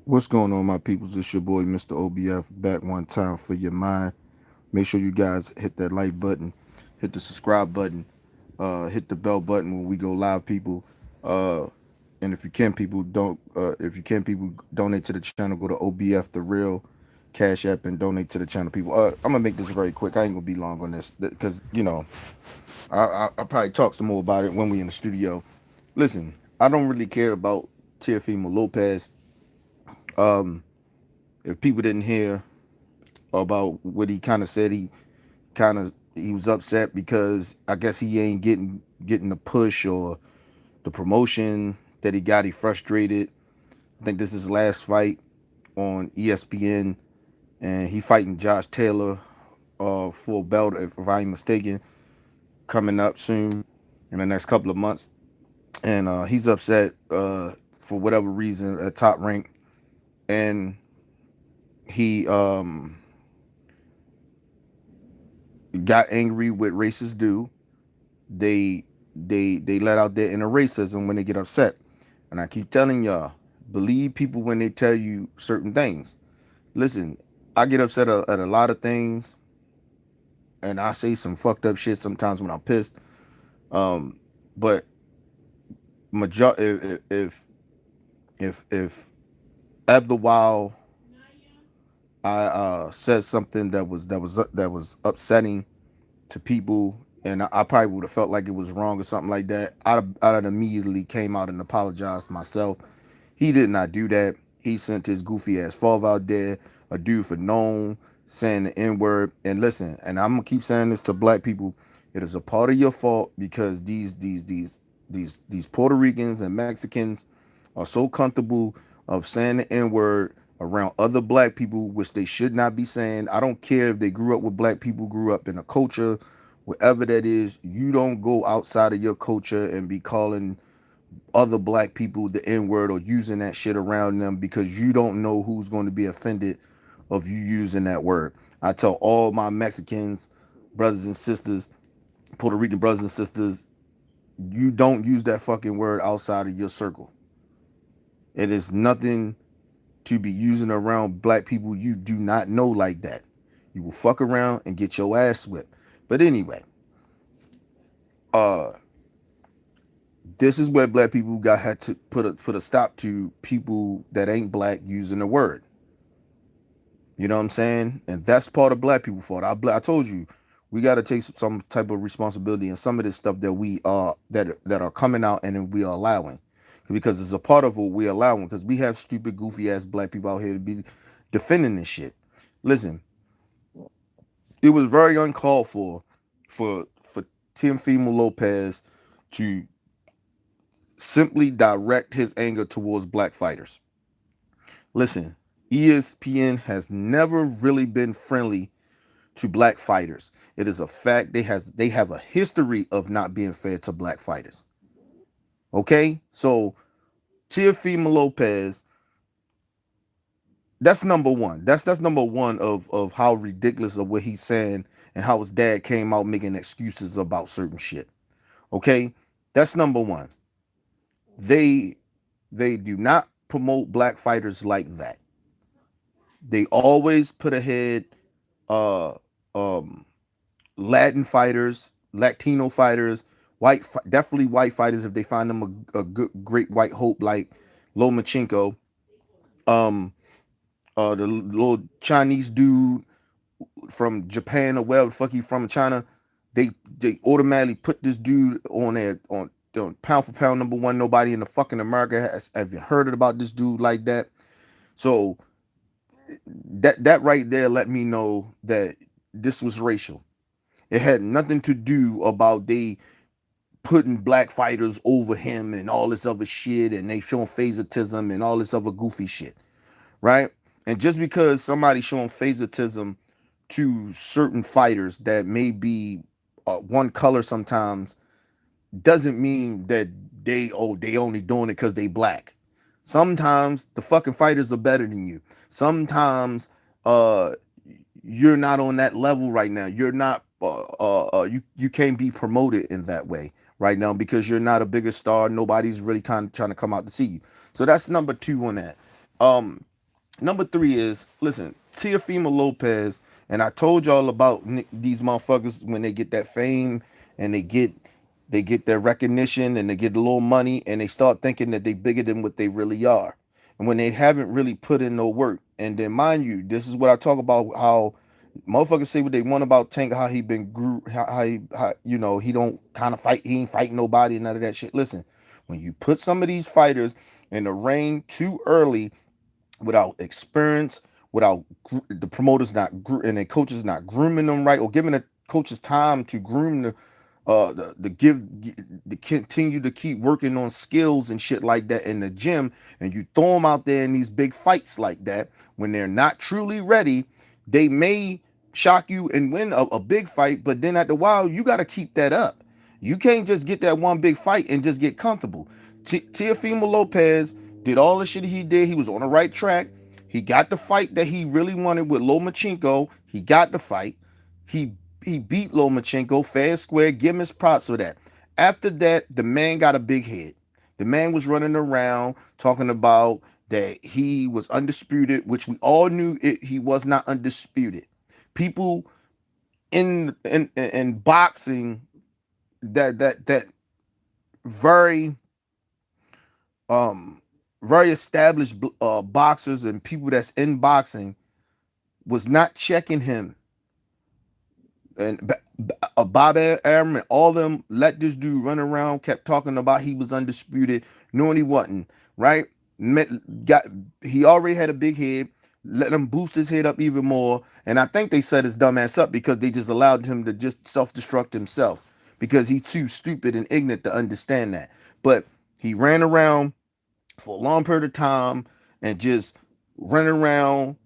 What's going on, my peoples? It's your boy, Mr. OBF, back one time for your mind. Make sure you guys hit that like button, hit the subscribe button, hit the bell button when we go live, people. Uh, and if you can, people don't. If you can, people donate to the channel. Go to OBF, the real Cash App, and donate to the channel, people. I'm gonna make this very quick. I ain't gonna be long on this because I'll probably talk some more about it when we in the studio. Listen, I don't really care about Teofimo Lopez. Um, if people didn't hear about what he kind of said, he was upset because I guess he ain't getting the push or the promotion that he got. He frustrated. I think this is his last fight on ESPN, and he fighting Josh Taylor for a belt, if I ain't mistaken, coming up soon in the next couple of months. And he's upset for whatever reason at Top Rank, and he got angry with racist dude. They let out their inner racism when they get upset. And I keep telling y'all, believe people when they tell you certain things. Listen, I get upset at a lot of things, and I say some fucked up shit sometimes when I'm pissed. But major if after a while I said something that was upsetting to people, and I probably would have felt like it was wrong or something like that, I'd immediately came out and apologized myself. He did not do that. He sent his goofy ass father out there, a dude for known saying the N word. And listen, and I'm gonna keep saying this to black people. It is a part of your fault because these Puerto Ricans and Mexicans are so comfortable of saying the N word around other black people, which they should not be saying. I don't care if they grew up with black people, grew up in a culture, whatever that is. You don't go outside of your culture and be calling other black people the N word or using that shit around them because you don't know who's going to be offended of you using that word. I tell all my Mexicans, brothers and sisters, Puerto Rican brothers and sisters, you don't use that fucking word outside of your circle. It is nothing to be using around black people you do not know like that. You will fuck around and get your ass whipped. But anyway, uh, this is where black people got had to put a stop to people that ain't black using the word. You know what I'm saying? And that's part of black people fault. I told you we got to take some type of responsibility and some of this stuff that we that are coming out and then we are allowing, because it's a part of what we're allowing, because we have stupid goofy ass black people out here to be defending this shit. Listen, it was very uncalled for Teofimo Lopez to simply direct his anger towards black fighters. Listen, ESPN has never really been friendly to black fighters. It is a fact they have a history of not being fair to black fighters. Okay? So Teofimo Lopez, that's number one. That's number one of how ridiculous of what he's saying and how his dad came out making excuses about certain shit. Okay? That's number one. They they do not promote black fighters like that. They always put ahead uh um Latin fighters, Latino fighters, definitely white fighters if they find them a good great white hope like Lomachenko. Um the little Chinese dude from Japan or wherever the fuck he from China, they automatically put this dude on there on pound for pound number one. Nobody in the fucking America has ever heard about this dude like that. So that right there let me know that this was racial. It had nothing to do about they putting black fighters over him and all this other shit, and they showing favoritism and all this other goofy shit, right? And just because somebody showing favoritism to certain fighters that may be one color sometimes doesn't mean that they only doing it because they black. Sometimes the fucking fighters are better than you. Sometimes uh you're not on that level right now. You're not you can't be promoted in that way right now because you're not a bigger star. Nobody's really kind of trying to come out to see you. So that's number two on that. Number three is, listen, Teofimo Lopez, and I told y'all about these motherfuckers when they get that fame and they get their recognition and they get a little money and they start thinking that they bigger than what they really are. And when they haven't really put in no work. And then mind you, this is what I talk about, how motherfuckers say what they want about Tank, how he been grew, how he don't kind of fight, he ain't fighting nobody and none of that shit. Listen, when you put some of these fighters in the ring too early, without experience, without the promoters and the coaches not grooming them right, or giving the coaches time to groom the continue to keep working on skills and shit like that in the gym, and you throw them out there in these big fights like that when they're not truly ready, they may shock you and win a big fight, but then at the while you got to keep that up. You can't just get that one big fight and just get comfortable. Teofimo Lopez did all the shit he did. He was on the right track. He got the fight that he really wanted with Lomachenko. He got the fight. He he beat Lomachenko fair and square. Give him his props for that. After that, the man got a big head. The man was running around talking about that he was undisputed, which we all knew he was not undisputed. People in boxing that very um very established boxers and people that's in boxing was not checking him, and Bob Arum and all of them let this dude run around, kept talking about he was undisputed, knowing he wasn't, right? Got he already had a big head, let him boost his head up even more, and I think they set his dumb ass up because they just allowed him to just self-destruct himself because he's too stupid and ignorant to understand that. But he ran around for a long period of time and just running around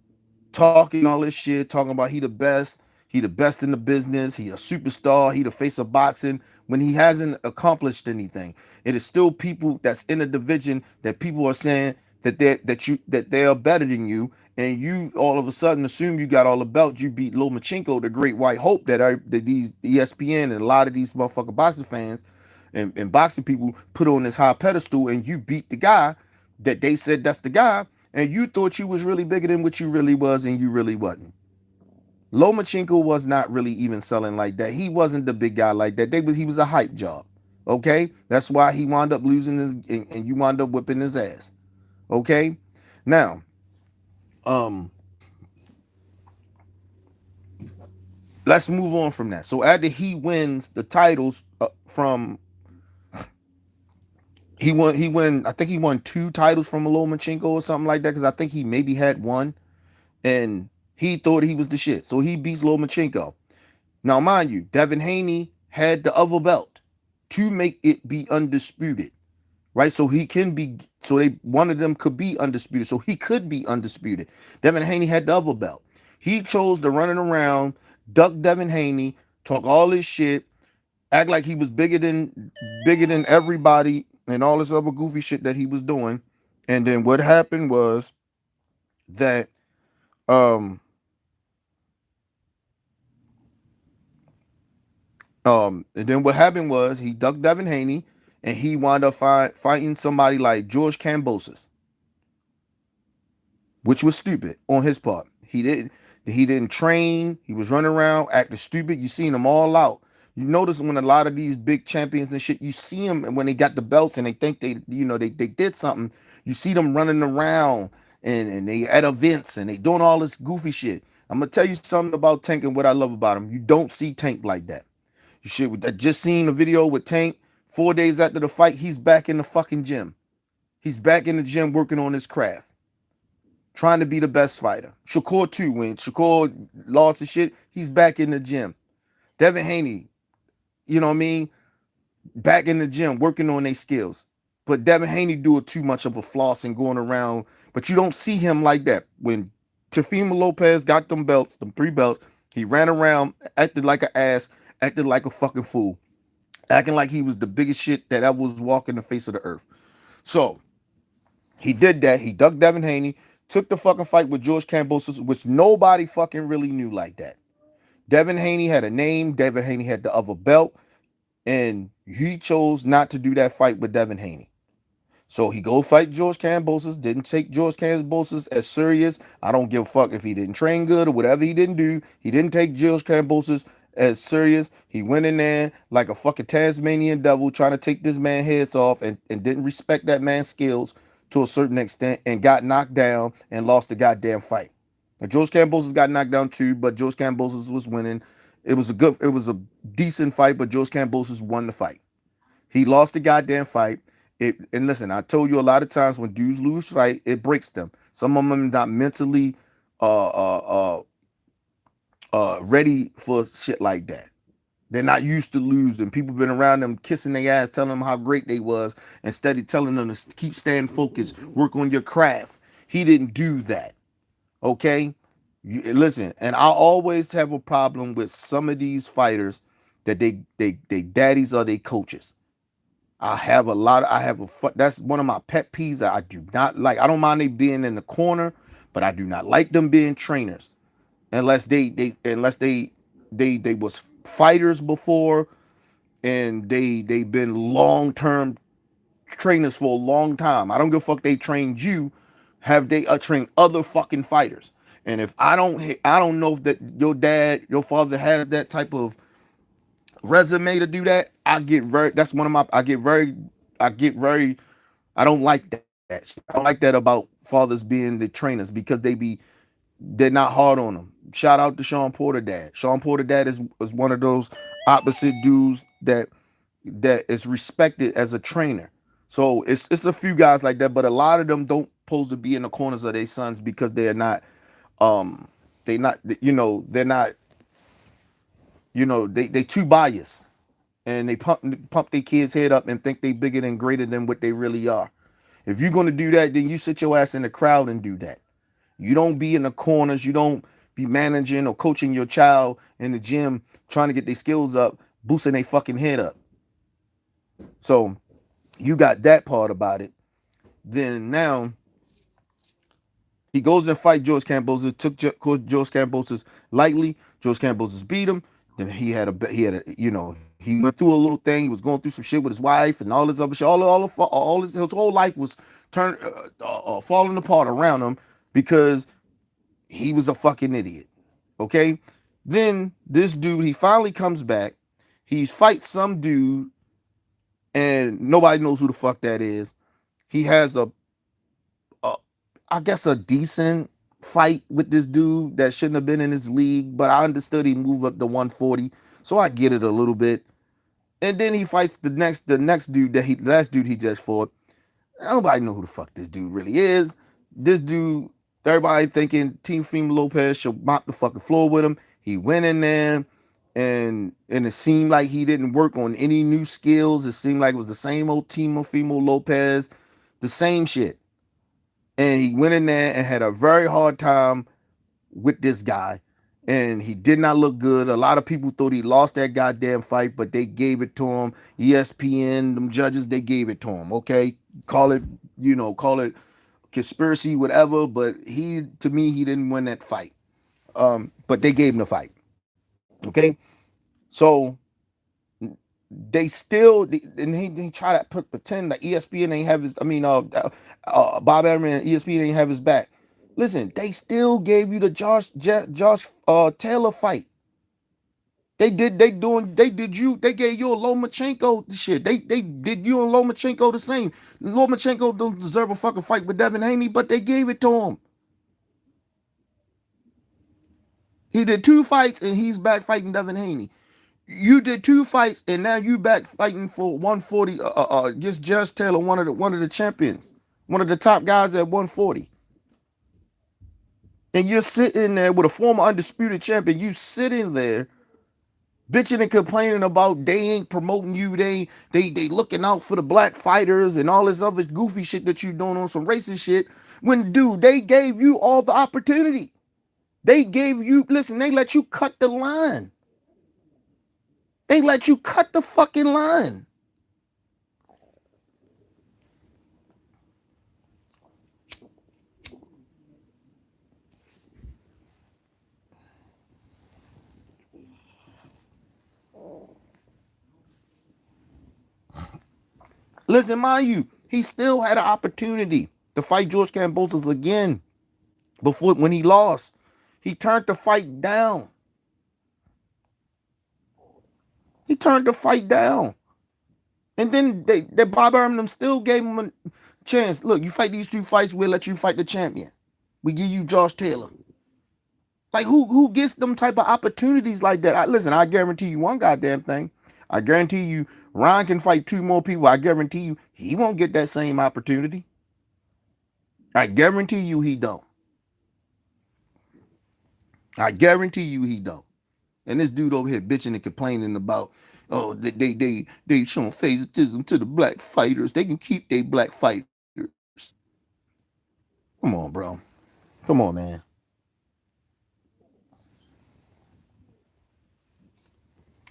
talking all this shit, talking about he the best in the business, he a superstar, he the face of boxing, when he hasn't accomplished anything. It is still people that's in a division that people are saying that they are better than you, and you all of a sudden assume you got all the belts. You beat Lomachenko, the great white hope that these ESPN and a lot of these motherfucking boxing fans and boxing people put on this high pedestal, and you beat the guy that they said that's the guy, and you thought you was really bigger than what you really was, and you really wasn't. Lomachenko was not really even selling like that. He wasn't the big guy like that. He was a hype job. Okay? That's why he wound up losing and you wound up whipping his ass. Okay? Now, um, let's move on from that. So after he wins the titles from I think he won two titles from Lomachenko or something like that, because I think he maybe had one, and he thought he was the shit. So he beats Lomachenko. Now, mind you, Devin Haney had the other belt to make it be undisputed, right? So he can be, so they one of them could be undisputed, so he could be undisputed. Devin Haney had the other belt. He chose to run it around, duck Devin Haney, talk all this shit, act like he was bigger than everybody, and all this other goofy shit that he was doing. And then what happened was that um and then what happened was he ducked Devin Haney, and he wound up fighting somebody like George Kambosos, which was stupid on his part. He didn't train. He was running around acting stupid. You seen them all out. You notice when a lot of these big champions and shit, you see them when they got the belts and they think they did something. You see them running around and they at events and they doing all this goofy shit. I'm gonna tell you something about Tank and what I love about him. You don't see Tank like that. You should. I just seen a video with Tank 4 days after the fight. He's back in the fucking gym. He's back in the gym working on his craft, trying to be the best fighter. Shakur too. When Shakur lost his shit, he's back in the gym. Devin Haney, you know what I mean, back in the gym working on their skills. But Devin Haney do it too much of a floss and going around. But you don't see him like that. When Teofimo Lopez got them belts, them three belts, he ran around, acted like an ass, acted like a fucking fool, acting like he was the biggest shit that ever was walking the face of the earth. So he did that. He ducked Devin Haney, took the fucking fight with George Kambosos, which nobody fucking really knew like that. Devin Haney had a name. Devin Haney had the other belt, and he chose not to do that fight with Devin Haney. So he go fight George Kambosos, didn't take George Kambosos as serious. I don't give a fuck if he didn't train good or whatever he didn't do. He didn't take George Kambosos as serious. He went in there like a fucking Tasmanian devil trying to take this man's heads off and didn't respect that man's skills to a certain extent and got knocked down and lost the goddamn fight. Now, George Kambosos got knocked down too, but George Kambosos was winning. It was a decent fight, but George Kambosos won the fight. He lost the goddamn fight. And listen, I told you a lot of times when dudes lose fight, it breaks them. Some of them not mentally uh uh ready for shit like that. They're not used to losing. People been around them kissing their ass, telling them how great they was, instead of telling them to keep staying focused, work on your craft. He didn't do that. Okay? Listen, and I always have a problem with some of these fighters that they daddies or they coaches. I have a that's one of my pet peeves that I do not like. I don't mind they being in the corner, but I do not like them being trainers unless they was fighters before and they've been long-term trainers for a long time. I don't give a fuck they trained you. Have they trained other fucking fighters? And if I don't know if that your dad, your father has that type of resume to do that. That's one of my I get very I don't like that. I don't like that about fathers being the trainers because they're not hard on them. Shout out to Sean Porter dad. Sean Porter dad is one of those opposite dudes that is respected as a trainer. So it's a few guys like that, but a lot of them don't supposed to be in the corners of their sons because um they not they're not they too biased and they pump their kids head up and think they bigger than greater than what they really are. If you're gonna do that, then you sit your ass in the crowd and do that. You don't be in the corners. You don't be managing or coaching your child in the gym trying to get their skills up, boosting their fucking head up. So you got that part about it. Then now he goes and fight George Kambosos. Took George Kambosos lightly. George Kambosos beat him. Then he went through a little thing. He was going through some shit with his wife and all this other shit. His whole life was turned falling apart around him because he was a fucking idiot. Okay. Then this dude, he finally comes back. He fights some dude, and nobody knows who the fuck that is. He has a I guess a decent fight with this dude that shouldn't have been in his league, but I understood he moved up to 140, so I get it a little bit. And then he fights the next dude that he last dude he just fought. Nobody know who the fuck this dude really is. This dude, everybody thinking Teofimo Lopez should mop the fucking floor with him. He went in there and it seemed like he didn't work on any new skills. It seemed like it was the same old Teofimo Lopez, the same shit. And he went in there and had a very hard time with this guy. And he did not look good. A lot of people thought he lost that goddamn fight, but they gave it to him. ESPN, them judges, they gave it to him. Okay, call it conspiracy, whatever. But to me, he didn't win that fight. But they gave him the fight. Okay, so they still and he try to pretend that ESPN ain't have his. I mean, Bob Arum and ESPN ain't have his back. Listen, they still gave you the Josh Taylor fight. They gave you a Lomachenko shit. They did you and Lomachenko the same. Lomachenko don't deserve a fucking fight with Devin Haney, but they gave it to him. He did 2 fights and he's back fighting Devin Haney. You did 2 fights and now you back fighting for 140 against Josh Taylor, one of the champions, one of the top guys at 140. And you're sitting there with a former undisputed champion. You sitting there bitching and complaining about they ain't promoting you, they looking out for the black fighters and all this other goofy shit that you doing on some racist shit. When dude, they gave you all the opportunity. They let you cut the line. They let you cut the fucking line. Listen, mind you, He still had an opportunity to fight George Kambosos again. Before, when he lost, he turned the fight down. He turned the fight down. And then Bob Arum still gave him a chance. Look, you fight these 2 fights, we'll let you fight the champion. We give you Josh Taylor. Like, who gets them type of opportunities like that? Listen, I guarantee you one goddamn thing. I guarantee you Ron can fight 2 more people. I guarantee you he won't get that same opportunity. I guarantee you he don't. I guarantee you he don't. And this dude over here bitching and complaining about, oh, they showing favoritism to the black fighters. They can keep their black fighters. Come on, bro. Come on, man.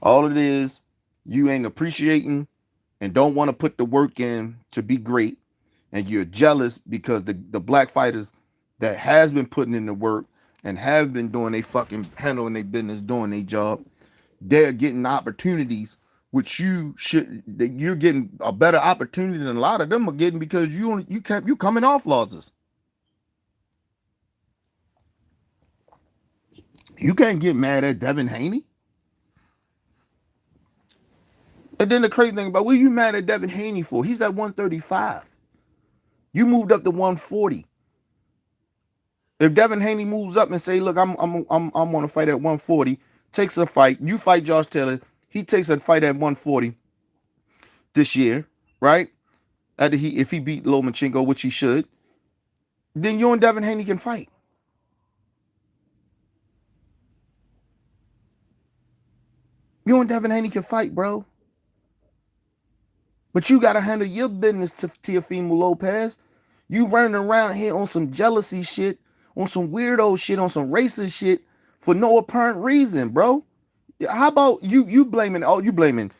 All it is, you ain't appreciating and don't want to put the work in to be great. And you're jealous because the black fighters that has been putting in the work and have been doing they fucking handling their business, doing their job, they're getting opportunities which you're getting a better opportunity than a lot of them are getting because you coming off losses. You can't get mad at Devin Haney. And then the crazy thing about, what are you mad at Devin Haney for? He's at 135. You moved up to 140. If Devin Haney moves up and say, "Look, I'm want to fight at 140," takes a fight, you fight Josh Taylor, he takes a fight at 140 this year, right? If he beat Lomachenko, which he should, then you and Devin Haney can fight. You and Devin Haney can fight, bro. But you gotta handle your business to Teofimo Lopez. You running around here on some jealousy shit, on some weirdo shit, on some racist shit for no apparent reason, bro. How about you blaming ESPN,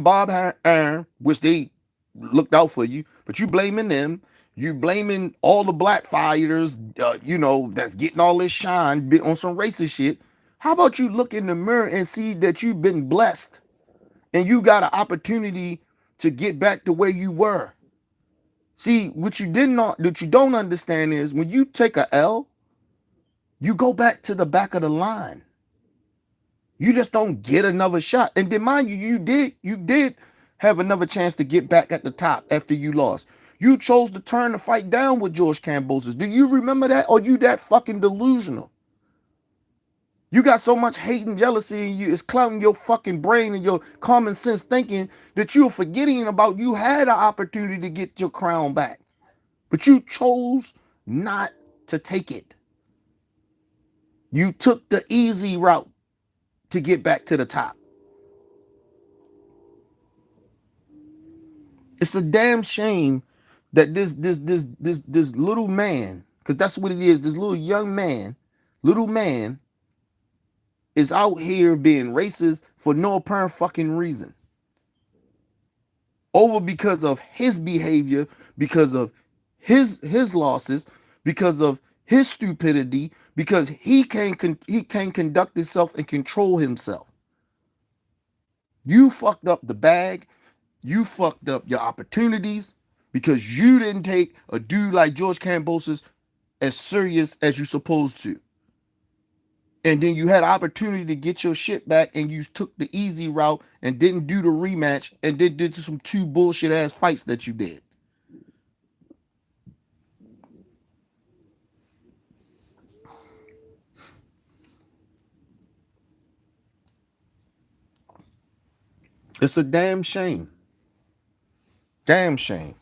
Bob Arum, which they looked out for you, but you blaming them. You blaming all the black fighters, that's getting all this shine on some racist shit. How about you look in the mirror and see that you've been blessed and you got an opportunity to get back to where you were? See, what you don't understand is when you take a L, you go back to the back of the line. You just don't get another shot. And then mind you, you did have another chance to get back at the top after you lost. You chose to turn the fight down with George Kambosos. Do you remember that? Or you that fucking delusional? You got so much hate and jealousy in you, it's clouding your fucking brain and your common sense thinking that you're forgetting about you had an opportunity to get your crown back. But you chose not to take it. You took the easy route to get back to the top. It's a damn shame that this little man, because that's what it is, this little man is out here being racist for no apparent fucking reason. Over because of his behavior, because of his losses, because of his stupidity, because he can't conduct himself and control himself. You fucked up the bag. You fucked up your opportunities because you didn't take a dude like George Kambosos as serious as you're supposed to. And then you had opportunity to get your shit back and you took the easy route and didn't do the rematch and then did some 2 bullshit ass fights that you did. It's a damn shame. Damn shame.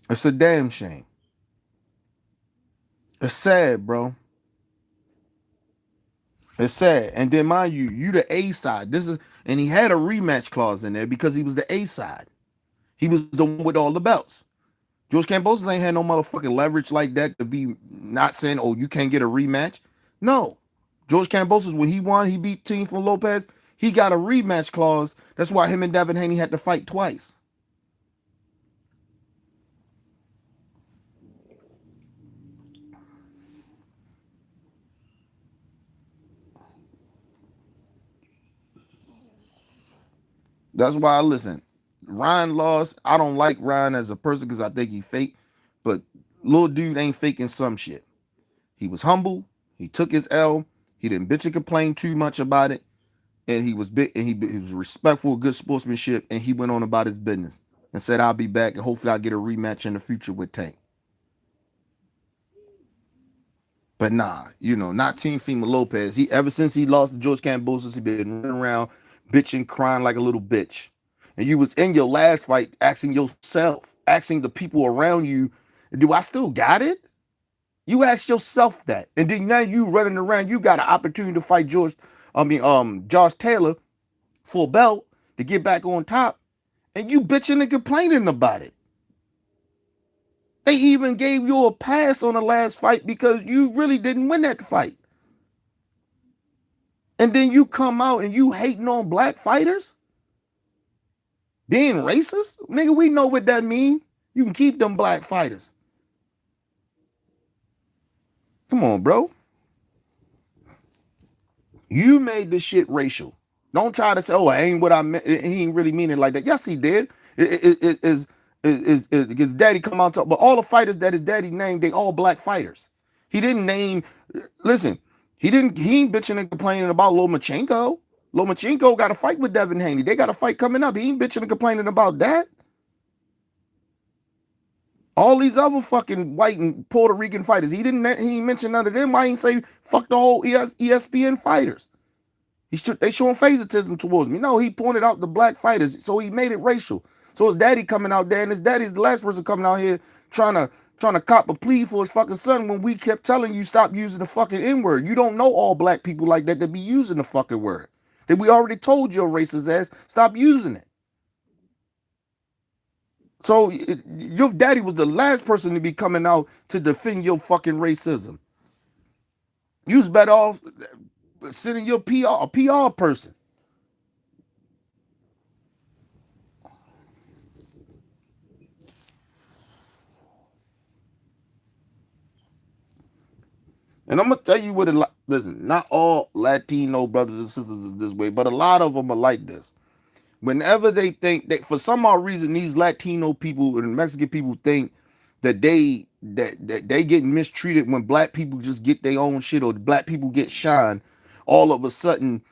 It's a damn shame. It's sad, bro. It's sad. And then mind you the A side. And he had a rematch clause in there because he was the A side. He was the one with all the belts. George Kambosos ain't had no motherfucking leverage like that to be not saying, oh, you can't get a rematch. No. George Kambosos, when he won, he beat Teofimo Lopez. He got a rematch clause. That's why him and Devin Haney had to fight twice. That's why, listen, Ryan lost. I don't like Ryan as a person because I think he fake, but little dude ain't faking some shit. He was humble. He took his L. He didn't bitch and complain too much about it, and he was big and he was respectful, good sportsmanship, and he went on about his business and said, "I'll be back and hopefully I'll get a rematch in the future with Tank." But nah, not Team Fema Lopez. He ever since he lost to George Kambosos, he been running around bitching, crying like a little bitch. And you was in your last fight asking yourself, asking the people around you, do I still got it? You asked yourself that. And then now you running around, you got an opportunity to fight Josh Taylor for a belt to get back on top, and you bitching and complaining about it. They even gave you a pass on the last fight because you really didn't win that fight. And then you come out and you hating on black fighters? Being racist? Nigga, we know what that mean. You can keep them black fighters. Come on, bro. You made this shit racial. Don't try to say, "Oh, I ain't what I meant." He ain't really mean it like that. Yes, he did. His daddy come out and talk, but all the fighters that his daddy named, they all black fighters. He didn't name. Listen, he ain't bitching and complaining about Lomachenko. Lomachenko got a fight with Devin Haney. They got a fight coming up. He ain't bitching and complaining about that. All these other fucking white and Puerto Rican fighters, he ain't mention none of them. Why ain't say fuck the whole ESPN fighters? They showing favoritism towards me. No, he pointed out the black fighters, so he made it racial. So his daddy coming out there, and his daddy's the last person coming out here trying to cop a plea for his fucking son when we kept telling you stop using the fucking N-word. You don't know all black people like that be using the fucking word. That we already told your racist ass, stop using it. So your daddy was the last person to be coming out to defend your fucking racism. You was better off sending your a PR person. And I'm gonna tell you what listen, not all Latino brothers and sisters is this way, but a lot of them are like this. Whenever they think that for some odd reason these Latino people and Mexican people think that they get mistreated when black people just get their own shit or black people get shine, all of a sudden,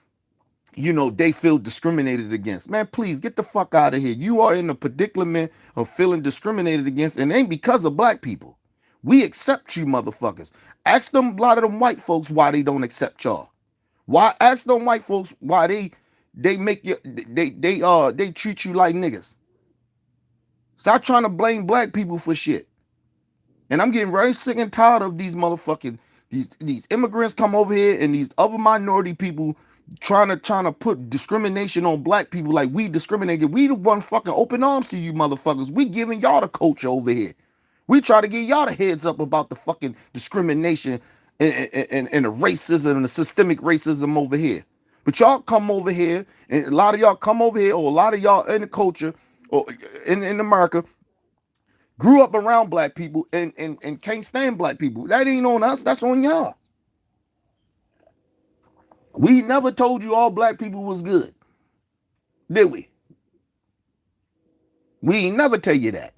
they feel discriminated against. Man, please get the fuck out of here. You are in the predicament of feeling discriminated against, and it ain't because of black people. We accept you motherfuckers. Ask them, a lot of them white folks, why they don't accept y'all. Why ask them white folks why they make you they treat you like niggas. Stop trying to blame black people for shit. And I'm getting very sick and tired of these motherfucking these immigrants come over here and these other minority people trying to put discrimination on black people like we discriminated. We the one fucking open arms to you motherfuckers. We giving y'all the culture over here. We try to get y'all the heads up about the fucking discrimination and the racism and the systemic racism over here. But y'all come over here, and a lot of y'all come over here, or a lot of y'all in the culture, or in America, grew up around black people and can't stand black people. That ain't on us. That's on y'all. We never told you all black people was good, did we? We ain't never tell you that.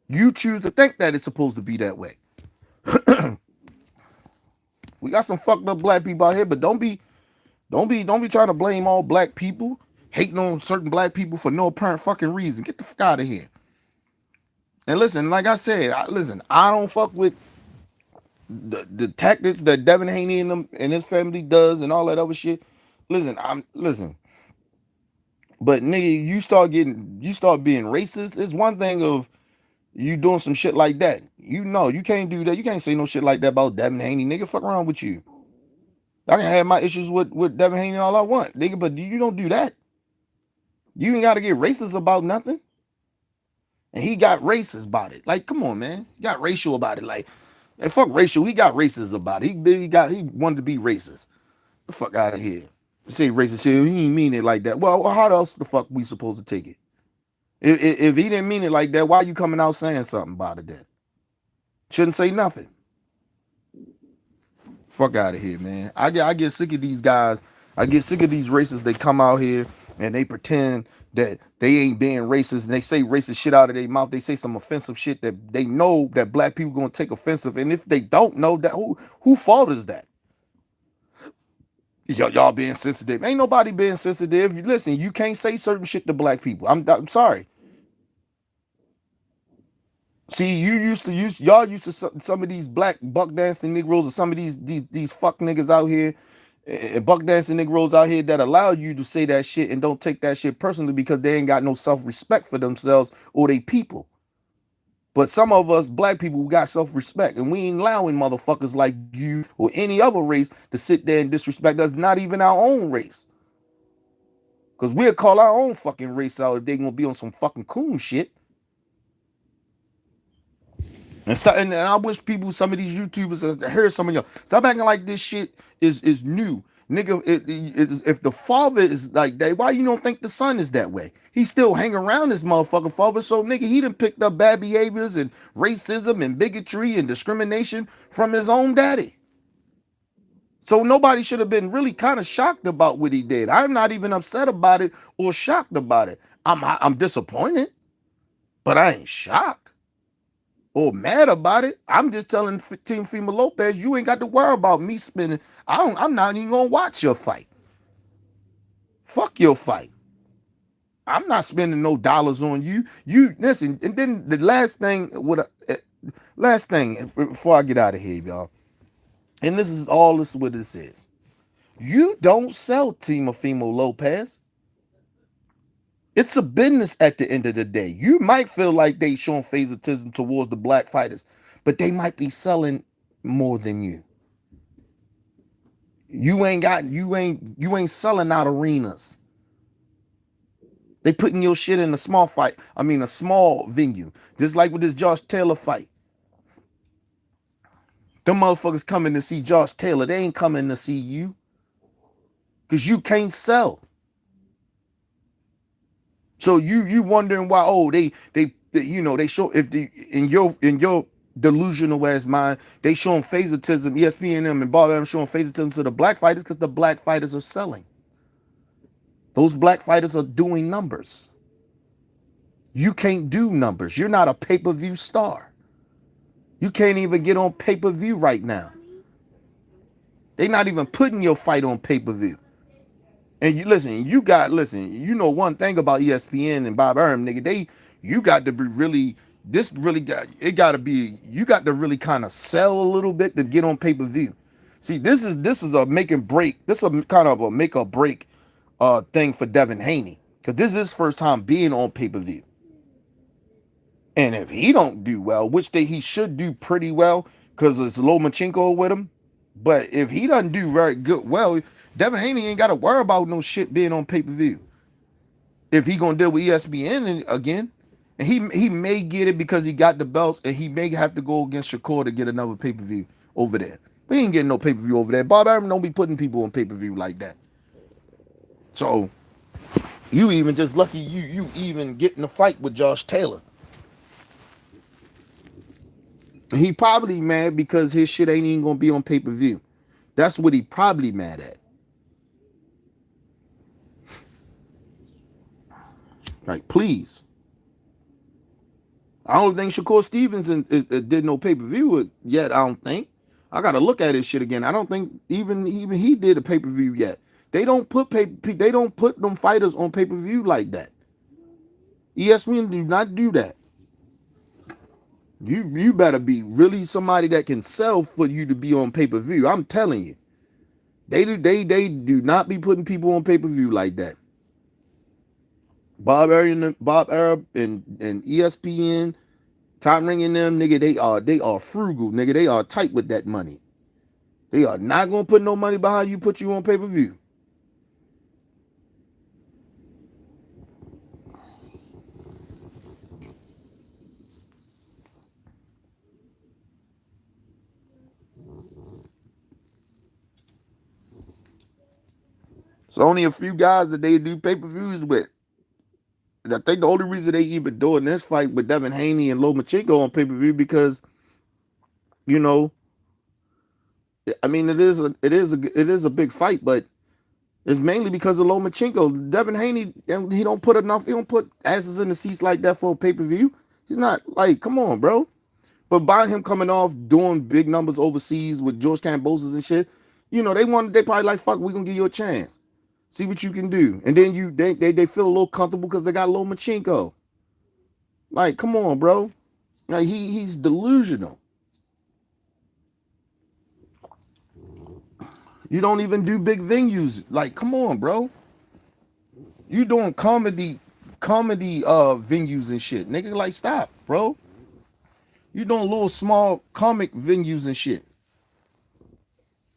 You choose to think that it's supposed to be that way. We got some fucked up black people out here, but don't be trying to blame all black people, hating on certain black people for no apparent fucking reason. Get the fuck out of here. And listen, like I said, I don't fuck with the tactics that Devin Haney and his family does and all that other shit. Listen. But nigga, you start being racist. It's one thing of you doing some shit like that. You can't do that. You can't say no shit like that about Devin Haney, nigga. Fuck around with you. I can have my issues with Devin Haney all I want, nigga, but you don't do that. You ain't got to get racist about nothing. And he got racist about it. Like, come on, man. He got racial about it. Like, and fuck racial. He got racist about it. He wanted to be racist. The fuck out of here. Say racist shit. He ain't mean it like that. Well, how else the fuck we supposed to take it? If he didn't mean it like that, why you coming out saying something about it then? Shouldn't say nothing. Fuck out of here, man. I get sick of these guys. I get sick of these racists. They come out here and they pretend that they ain't being racist, and they say racist shit out of their mouth. They say some offensive shit that they know that black people gonna take offensive, and if they don't know that, who fault is that? Y'all being sensitive. Ain't nobody being sensitive. Listen, you can't say certain shit to black people. I'm sorry. See, y'all used to some of these black buck dancing Negroes, or some of these fuck niggas out here, buck dancing Negroes out here that allow you to say that shit and don't take that shit personally because they ain't got no self-respect for themselves or they people. But some of us black people who got self-respect, and we ain't allowing motherfuckers like you or any other race to sit there and disrespect us, not even our own race. Because we'll call our own fucking race out if they gonna be on some fucking coon shit. And I wish people, some of these YouTubers, I heard some of y'all, stop acting like this shit is new. Nigga, if the father is like that, why you don't think the son is that way? He still hang around this motherfucking father, so nigga, he done picked up bad behaviors and racism and bigotry and discrimination from his own daddy. So nobody should have been really kind of shocked about what he did. I'm not even upset about it or shocked about it. I'm disappointed, but I ain't shocked or mad about it. I'm just telling Team Fema Lopez, you ain't got to worry about me spending. I'm not even gonna watch your fight. Fuck your fight. I'm not spending no dollars on you. You listen, and then the last thing before I get out of here, y'all. And this is what this is. You don't sell Teofimo Lopez. It's a business at the end of the day. You might feel like they showing favoritism towards the black fighters, but they might be selling more than you. You ain't selling out arenas. They putting your shit in a small venue. Just like with this Josh Taylor fight. Them motherfuckers coming to see Josh Taylor. They ain't coming to see you. Because you can't sell. So you wondering why, they show, if in your delusional ass mind, they showing favoritism, ESPN and Bob Arum showing favoritism to the black fighters because the black fighters are selling. Those black fighters are doing numbers. You can't do numbers. You're not a pay-per-view star. You can't even get on pay-per-view right now. They're not even putting your fight on pay-per-view. And you know one thing about ESPN and Bob Arum, nigga, you got to be really, you got to really kind of sell a little bit to get on pay-per-view. See, this is a make and break. This is a kind of a make or break thing for Devin Haney. Because this is his first time being on pay-per-view. And if he don't do well, which he should do pretty well, because it's Lomachenko with him. But if he doesn't do very good, Devin Haney ain't got to worry about no shit being on pay-per-view. If he gonna deal with ESPN again, and he may get it because he got the belts, and he may have to go against Shakur to get another pay-per-view over there. But he ain't getting no pay-per-view over there. Bob Arum don't be putting people on pay-per-view like that. So you even just lucky you even get in a fight with Josh Taylor. He probably mad because his shit ain't even gonna be on pay-per-view. That's what he probably mad at. Like, please. I don't think Shakur Stevens did no pay-per-view yet, I don't think. I gotta look at his shit again. I don't think even he did a pay-per-view yet. They don't put them fighters on pay-per-view like that. ESPN do not do that. You better be really somebody that can sell for you to be on pay-per-view. I'm telling you. They do not be putting people on pay-per-view like that. Bob Arum and ESPN, Top Ring and them, nigga, they are frugal, nigga. They are tight with that money. They are not gonna put no money behind you, put you on pay-per-view. It's only a few guys that they do pay-per-views with. And I think the only reason they even doing this fight with Devin Haney and Lomachenko on pay-per-view because, you know, I mean it is a big fight, but It's mainly because of Lomachenko. Devin Haney, he don't put enough. He don't put asses in the seats like that for a pay per view. He's not like, come on, bro. But by him coming off doing big numbers overseas with George Cambosos and shit, they probably like, fuck, we gonna give you a chance. See what you can do. And then they feel a little comfortable because they got Lomachenko. Like, come on, bro. Like he's delusional. You don't even do big venues. Like, come on, bro. You doing comedy venues and shit. Nigga, like, stop, bro. You doing little small comic venues and shit.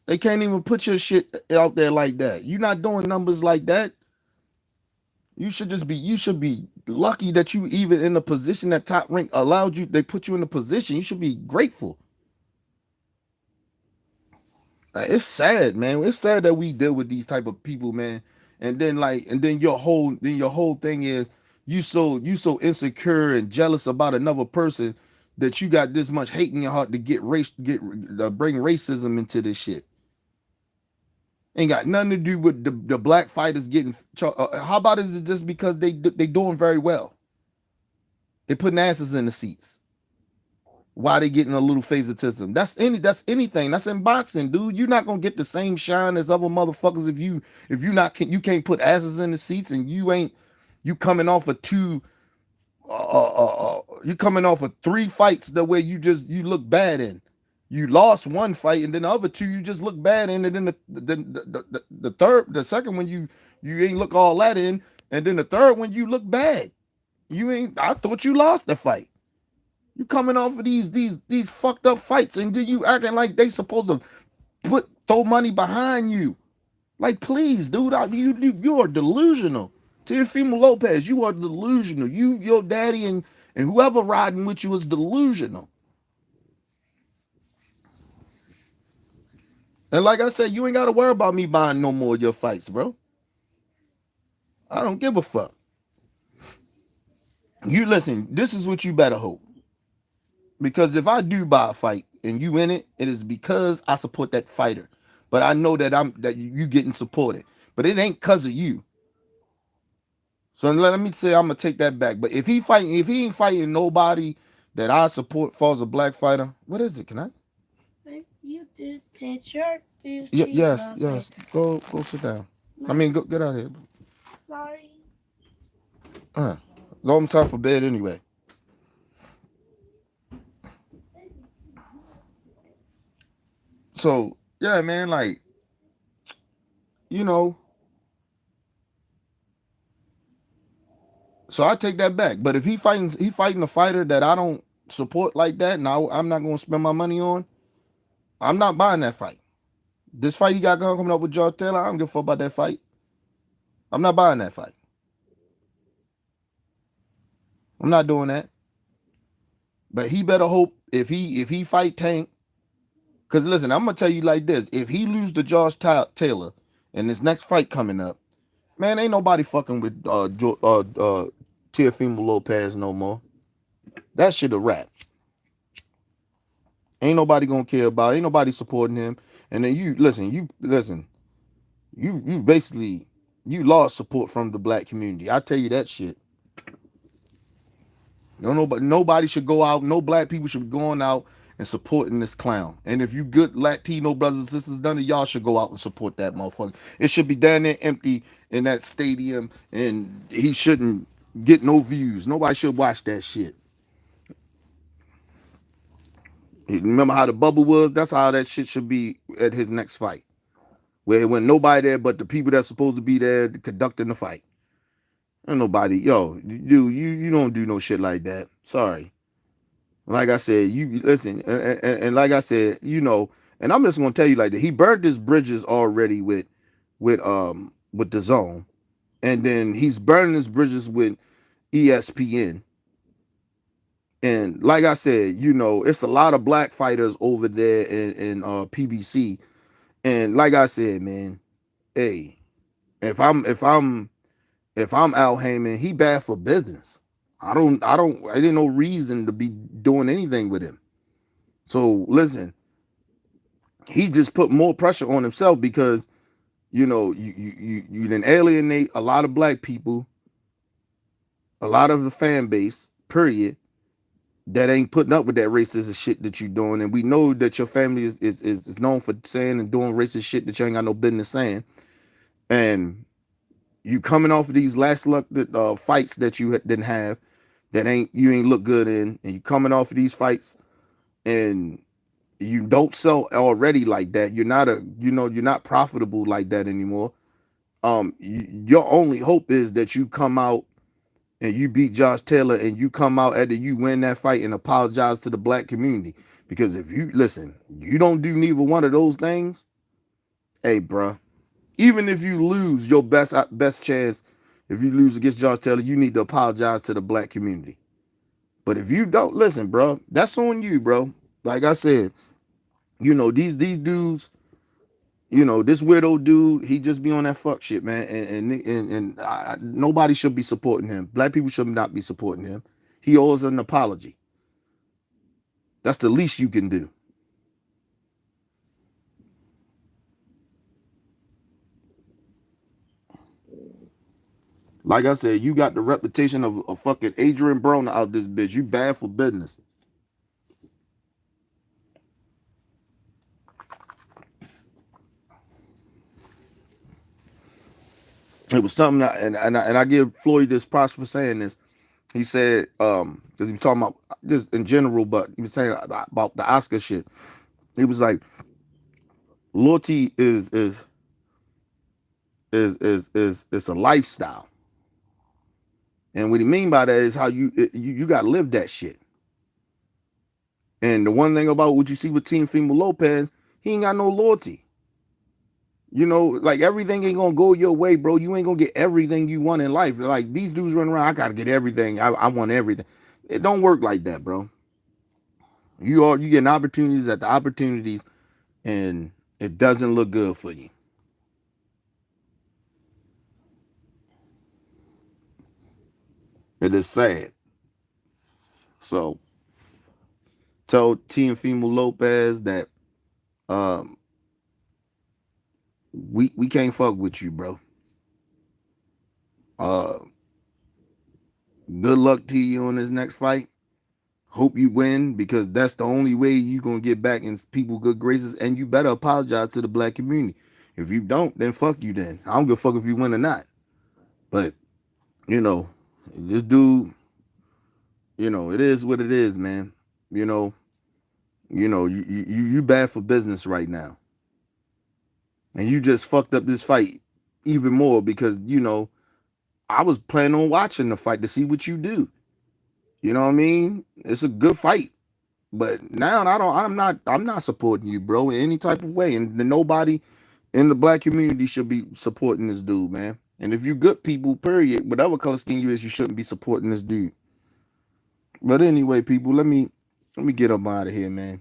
They can't even put your shit out there like that. You're not doing numbers like that. You should be lucky that you even in the position that Top Rank allowed you. They put you in a position. You should be grateful. Like, it's sad, man. It's sad that we deal with these type of people, man. And then your whole thing is you so insecure and jealous about another person that you got this much hate in your heart to bring racism into this shit. Ain't got nothing to do with the black fighters getting. How about is it just because they doing very well? They putting asses in the seats. Why they getting a little favoritism? That's anything. That's in boxing, dude. You're not gonna get the same shine as other motherfuckers if you can't put asses in the seats and you coming off of you coming off of 3 fights the way you look bad in. You lost one fight and then the other 2 you just look bad in, and then the second one you ain't look all that in, and then the third one you look bad. I thought you lost the fight. You coming off of these fucked up fights, and then you acting like they supposed to throw money behind you. Like, please, dude, you are delusional. Teofimo Lopez, you are delusional. Your daddy and whoever riding with you is delusional. And like I said, you ain't got to worry about me buying no more of your fights, bro. I don't give a fuck. You listen, this is what you better hope. Because if I do buy a fight and you in it, it is because I support that fighter. But I know that you getting supported. But it ain't because of you. So let me say I'm gonna take that back. But if he ain't fighting nobody that I support falls a black fighter, what is it? Can I? You did picture. Yes. Go sit down. I mean, go get out of here. Sorry. Long time for bed anyway. So yeah, man, like, you know. So I take that back. But if he fighting a fighter that I don't support like that, and I'm not gonna spend my money on, I'm not buying that fight. This fight he got coming up with George Taylor, I don't give a fuck about that fight. I'm not buying that fight. I'm not doing that. But he better hope if he fight Tank, because listen, I'm gonna tell you like this: if he lose to Josh Taylor in this next fight coming up, man, ain't nobody fucking with Teofimo Lopez no more. That shit a wrap. Ain't nobody gonna care about. Ain't nobody supporting him. And then you listen. You basically you lost support from the black community. I tell you that shit. Nobody should go out. No black people should be going out and supporting this clown. And if you good Latino brothers and sisters done it, y'all should go out and support that motherfucker. It should be down there empty in that stadium, and he shouldn't get no views. Nobody should watch that shit. Remember how the bubble was? That's how that shit should be at his next fight. Where when nobody there but the people that's supposed to be there conducting the fight. Ain't nobody, you don't do no shit like that. Sorry. Like I said, you listen, and like I said, and I'm just gonna tell you like that. He burned his bridges already with the zone, and then he's burning his bridges with ESPN. And like I said, it's a lot of black fighters over there in PBC. And like I said, man, hey, if I'm Al Heyman, he bad for business. I didn't no reason to be doing anything with him. So listen, he just put more pressure on himself because you then alienate a lot of black people, a lot of the fan base, period, that ain't putting up with that racist shit that you doing. And we know that your family is known for saying and doing racist shit that you ain't got no business saying. And you coming off of these last luck fights that you didn't have, that ain't look good in, and you coming off of these fights, and you don't sell already like that. You're not profitable like that anymore. Your only hope is that you come out and you beat Josh Taylor, and you come out after you win that fight and apologize to the black community. Because if you listen, you don't do neither one of those things, hey, bruh, even if you lose your best chance, if you lose against Josh Taylor, you need to apologize to the black community. But if you don't listen, bro, that's on you, bro. Like I said, these dudes, this weirdo dude, he just be on that fuck shit, man. And nobody should be supporting him. Black people should not be supporting him. He owes an apology. That's the least you can do. Like I said, you got the reputation of a fucking Adrian Broner out this bitch. You bad for business. It was something that, and I give Floyd this props for saying this. He said, because he was talking about just in general, but he was saying about the Oscar shit. He was like, loyalty is a lifestyle, and what he mean by that is how you got to live that shit. And the one thing about what you see with Teofimo Lopez, he ain't got no loyalty. Like everything ain't gonna go your way, bro. You ain't gonna get everything you want in life. Like these dudes running around, I gotta get everything. I want everything. It don't work like that, bro. You getting opportunities at the opportunities, and it doesn't look good for you. It is sad. So tell Teofimo Lopez that um we can't fuck with you, bro. Uh Good luck to you on this next fight. Hope you win, because that's the only way you gonna get back in people good graces, and you better apologize to the black community. If you don't, then fuck you then. I don't give a fuck if you win or not. But, you know, this dude, it is what it is, man. You know, you bad for business right now. And you just fucked up this fight even more because, I was planning on watching the fight to see what you do. You know what I mean? It's a good fight. But now I'm not supporting you, bro, in any type of way. And nobody in the black community should be supporting this dude, man. And if you good people, period, whatever color skin you is, you shouldn't be supporting this dude. But anyway, people, let me get up out of here, man.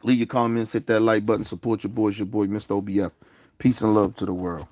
Leave your comments, hit that like button, support your boys, your boy, Mr. OBF. Peace and love to the world.